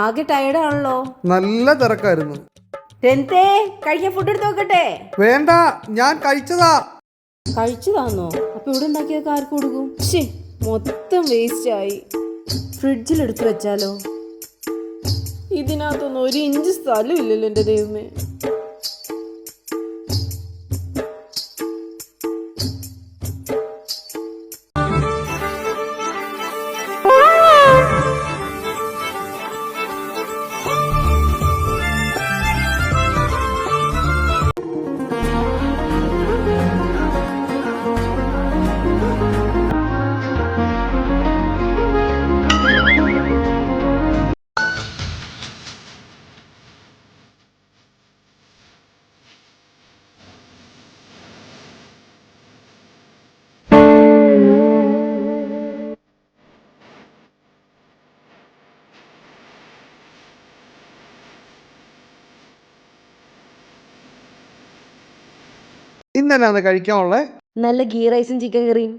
ആകെ ടയർഡാണല്ലോ. നല്ല തിരക്കായിരുന്നു. രന്തേ, കഴിക്കാൻ ഫുഡ് എടുത്ത് നോക്കട്ടെ? വേണ്ട, ഞാൻ കഴിച്ചതാ. കഴിച്ചതാന്നോ? അപ്പൊ ഇവിടെ ഉണ്ടാക്കിയതൊക്കെ ആർക്ക് കൊടുക്കും? മൊത്തം വേസ്റ്റ് ആയി. ഫ്രിഡ്ജിൽ എടുത്തു വെച്ചാലോ? ഇതിനകത്തൊന്നും 1 ഇഞ്ച് സ്ഥലം ഇല്ലല്ലോ എന്റെ ദൈവമേ. ഇന്നെന്നാണ് കഴിക്കാനുള്ളത്? നല്ല ഗീ റൈസും ചിക്കൻ കറിയും.